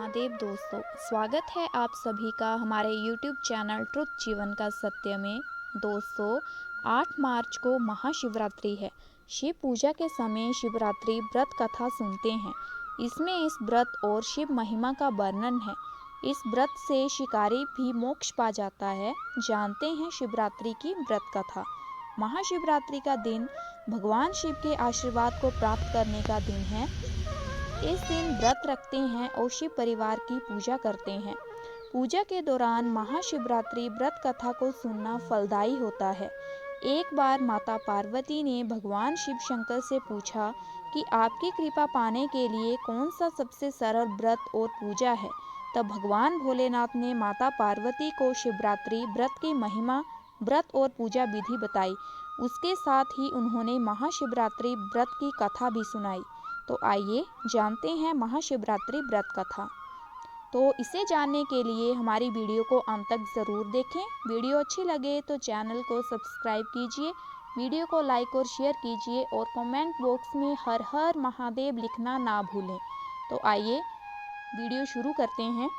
महादेव दोस्तों, स्वागत है आप सभी का हमारे YouTube चैनल ट्रुथ जीवन का सत्य में। दोस्तों, 8 मार्च को महाशिवरात्रि है। शिव पूजा के समय शिवरात्रि व्रत कथा सुनते हैं। इसमें इस व्रत और शिव महिमा का वर्णन है। इस व्रत से शिकारी भी मोक्ष पा जाता है। जानते हैं शिवरात्रि की व्रत कथा। महाशिवरात्रि का दिन भगवान शिव के आशीर्वाद को प्राप्त करने का दिन है। इस दिन व्रत रखते हैं और शिव परिवार की पूजा करते हैं। पूजा के दौरान महाशिवरात्रि व्रत कथा को सुनना फलदायी होता है। एक बार माता पार्वती ने भगवान शिव शंकर से पूछा कि आपकी कृपा पाने के लिए कौन सा सबसे सरल व्रत और पूजा है। तब भगवान भोलेनाथ ने माता पार्वती को शिवरात्रि व्रत की महिमा, व्रत और पूजा विधि बताई। उसके साथ ही उन्होंने महाशिवरात्रि व्रत की कथा भी सुनाई। तो आइए जानते हैं महाशिवरात्रि व्रत कथा। तो इसे जानने के लिए हमारी वीडियो को अंत तक ज़रूर देखें। वीडियो अच्छी लगे तो चैनल को सब्सक्राइब कीजिए, वीडियो को लाइक और शेयर कीजिए और कमेंट बॉक्स में हर हर महादेव लिखना ना भूलें। तो आइए वीडियो शुरू करते हैं।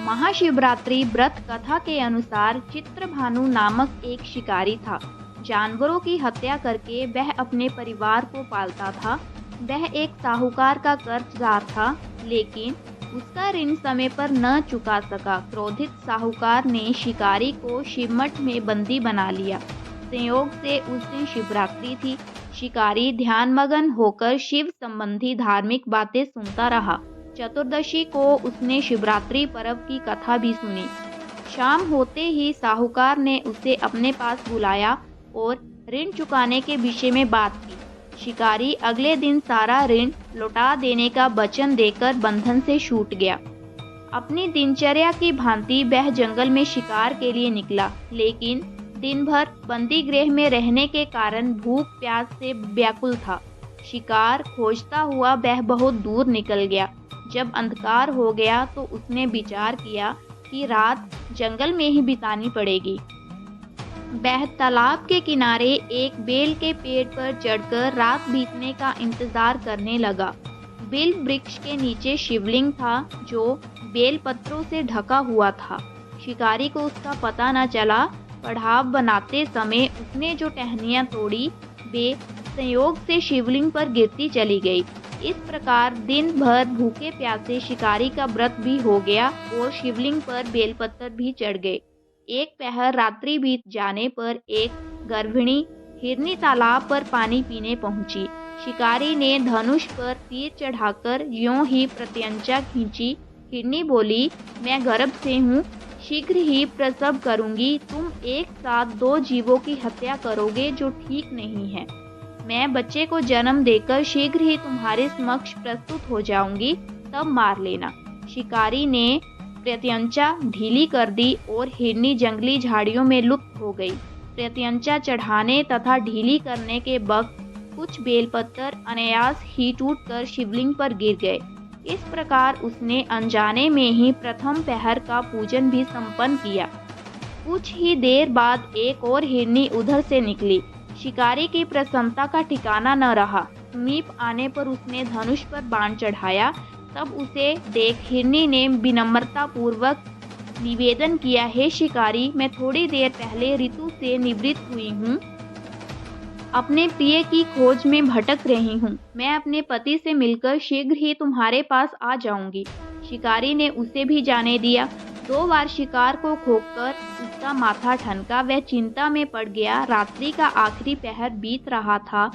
महाशिवरात्रि व्रत कथा के अनुसार चित्रभानु नामक एक शिकारी था। जानवरों की हत्या करके वह अपने परिवार को पालता था। वह एक साहूकार का कर्जदार था, लेकिन उसका ऋण समय पर न चुका सका। क्रोधित साहूकार ने शिकारी को शिवमठ में बंदी बना लिया। संयोग से उस दिन शिवरात्रि थी। शिकारी ध्यानमग्न होकर शिव संबंधी धार्मिक बातें सुनता रहा। चतुर्दशी को उसने शिवरात्रि पर्व की कथा भी सुनी। शाम होते ही साहूकार ने उसे अपने पास बुलाया और ऋण चुकाने के विषय में बात की। शिकारी अगले दिन सारा ऋण लौटा देने का वचन देकर बंधन से छूट गया। अपनी दिनचर्या की भांति वह जंगल में शिकार के लिए निकला, लेकिन दिन भर बंदी गृह में रहने के कारण भूख प्यास से व्याकुल था। शिकार खोजता हुआ वह बहुत दूर निकल गया। जब अंधकार हो गया तो उसने विचार किया कि रात जंगल में ही बितानी पड़ेगी। वह तालाब के किनारे एक बेल के पेड़ पर चढ़कर रात बीतने का इंतजार करने लगा। बेल वृक्ष के नीचे शिवलिंग था, जो बेल पत्रों से ढका हुआ था। शिकारी को उसका पता न चला। पड़ाव बनाते समय उसने जो टहनियाँ तोड़ी, वे संयोग से शिवलिंग पर गिरती चली गई। इस प्रकार दिन भर भूखे प्यासे शिकारी का व्रत भी हो गया और शिवलिंग पर बेलपत्र भी चढ़ गए। एक पहर रात्रि बीत जाने पर एक गर्भिणी हिरनी तालाब पर पानी पीने पहुंची। शिकारी ने धनुष पर तीर चढ़ाकर यों ही प्रत्यंचा खींची। हिरनी बोली, मैं गर्भ से हूँ, शीघ्र ही प्रसव करूंगी। तुम एक साथ 2 जीवों की हत्या करोगे, जो ठीक नहीं है। मैं बच्चे को जन्म देकर शीघ्र ही तुम्हारे समक्ष प्रस्तुत हो जाऊंगी, तब मार लेना। शिकारी ने प्रत्यंचा ढीली कर दी और हिरनी जंगली झाड़ियों में लुप्त हो गई। प्रत्यंचा चढ़ाने तथा ढीली करने के वक्त कुछ बेलपत्र अनायास ही टूटकर शिवलिंग पर गिर गए। इस प्रकार उसने अनजाने में ही प्रथम पहर का पूजन भी संपन्न किया। कुछ ही देर बाद एक और हिरनी उधर से निकली। शिकारी की प्रसन्नता का ठिकाना न रहा। समीप आने पर उसने धनुष पर बाण चढ़ाया। तब उसे देख हिरनी ने विनम्रता पूर्वक निवेदन किया, हे शिकारी, मैं थोड़ी देर पहले ऋतु से निवृत्त हुई हूँ। अपने प्रिय की खोज में भटक रही हूँ। मैं अपने पति से मिलकर शीघ्र ही तुम्हारे पास आ जाऊंगी। शिकारी ने उसे भी जाने दिया। 2 बार शिकार को खोकर उसका माथा ठनका। वह चिंता में पड़ गया। रात्रि का आखिरी पहर बीत रहा था।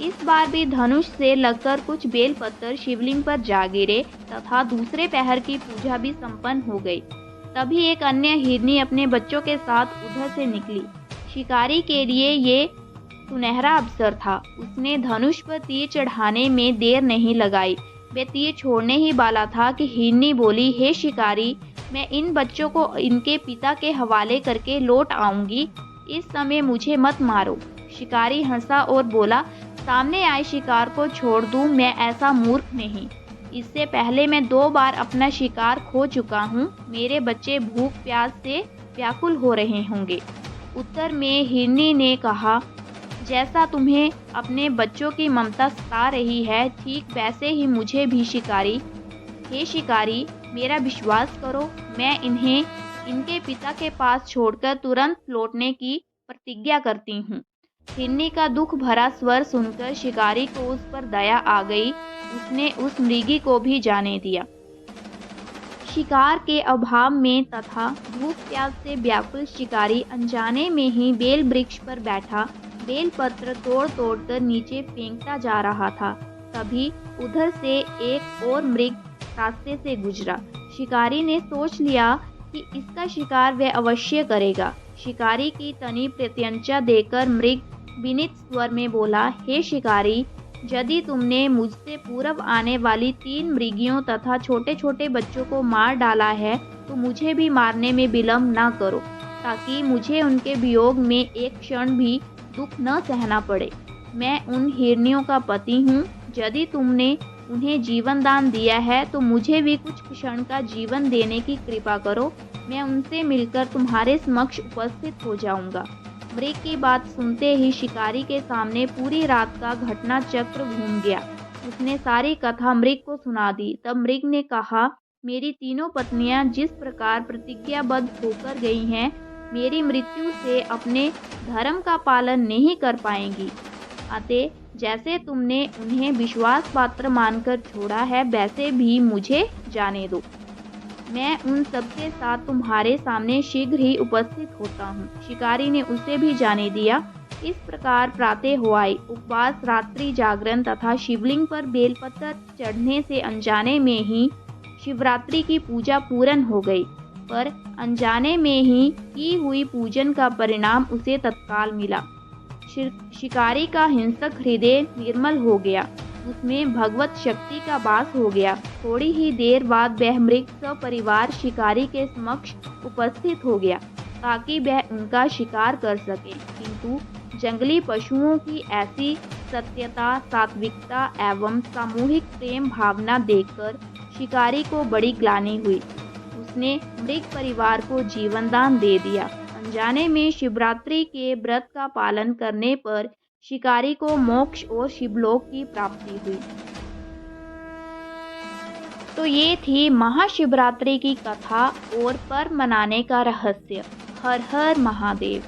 इस बार भी धनुष से लगकर कुछ बेलपत्र शिवलिंग पर जा गिरे तथा दूसरे पहर की पूजा भी संपन्न हो गई। तभी एक अन्य हिरनी अपने बच्चों के साथ उधर से निकली। शिकारी के लिए ये सुनहरा अवसर था। उसने धनुष पर तीर चढ़ाने में देर नहीं लगाई। वह तीर छोड़ने ही वाला था कि हिरनी बोली, हे शिकारी, मैं इन बच्चों को इनके पिता के हवाले करके लौट आऊंगी। इस समय मुझे मत मारो। शिकारी हंसा और बोला, सामने आए शिकार को छोड़ दूं, मैं ऐसा मूर्ख नहीं। इससे पहले मैं 2 बार अपना शिकार खो चुका हूँ। मेरे बच्चे भूख प्यास से व्याकुल हो रहे होंगे। उत्तर में हिरनी ने कहा, जैसा तुम्हें अपने बच्चों की ममता सता रही है, ठीक वैसे ही मुझे भी शिकारी। हे शिकारी, मेरा विश्वास करो, मैं इन्हें इनके पिता के पास छोड़कर तुरंत लौटने की प्रतिज्ञा करती हूँ। हिरनी का दुख भरा स्वर सुनकर शिकारी को उस पर दया आ गई। उसने उस मृगी को भी जाने दिया। शिकार के अभाव में तथा भूख प्यास से व्याकुल शिकारी अनजाने में ही बेल वृक्ष पर बैठा बेल पत्र तोड़ तोड़ कर नीचे फेंकता जा रहा था। तभी उधर से एक और मृग रास्ते से गुजरा। शिकारी ने सोच लिया कि इसका शिकार वह अवश्य करेगा। शिकारी की तनी प्रत्यंचा देकर मृग विनीत स्वर में बोला, हे शिकारी, यदि तुमने मुझसे पूर्व आने वाली 3 मृगियों तथा छोटे छोटे बच्चों को मार डाला है तो मुझे भी मारने में विलम्ब न करो, ताकि मुझे उनके वियोग में एक क्षण भी दुख न सहना पड़े। मैं उन हिरनियों का पति हूँ। यदि तुमने उन्हें जीवन दान दिया है तो मुझे भी कुछ क्षण का जीवन देने की कृपा करो। मैं उनसे मिलकर तुम्हारे समक्ष उपस्थित हो जाऊंगा। मृग की बात सुनते ही शिकारी के सामने पूरी रात का घटना चक्र घूम गया। उसने सारी कथा मृग को सुना दी। तब मृग ने कहा, मेरी तीनों पत्नियां जिस प्रकार प्रतिज्ञाबद्ध होकर गई हैं, मेरी मृत्यु से अपने धर्म का पालन नहीं कर पाएंगी। अतः जैसे तुमने उन्हें विश्वास पात्र मानकर छोड़ा है, वैसे भी मुझे जाने दो। मैं उन सबके साथ तुम्हारे सामने शीघ्र ही उपस्थित होता हूँ। शिकारी ने उसे भी जाने दिया। इस प्रकार प्रातः हो आई। उपवास, रात्रि जागरण तथा शिवलिंग पर बेलपत्र चढ़ने से अनजाने में ही शिवरात्रि की पूजा पूर्ण हो गई। पर अनजाने में ही की हुई पूजन का परिणाम उसे तत्काल मिला। शिकारी का हिंसक हृदय निर्मल हो गया। उसमें भगवत शक्ति का वास हो गया। थोड़ी ही देर बाद वह मृग सपरिवार शिकारी के समक्ष उपस्थित हो गया, ताकि वह उनका शिकार कर सके। किंतु जंगली पशुओं की ऐसी सत्यता, सात्विकता एवं सामूहिक प्रेम भावना देखकर शिकारी को बड़ी ग्लानि हुई। उसने मृग परिवार को जीवनदान दे दिया। अनजाने में शिवरात्रि के व्रत का पालन करने पर शिकारी को मोक्ष और शिवलोक की प्राप्ति हुई। तो ये थी महाशिवरात्रि की कथा और पर्व मनाने का रहस्य। हर हर महादेव।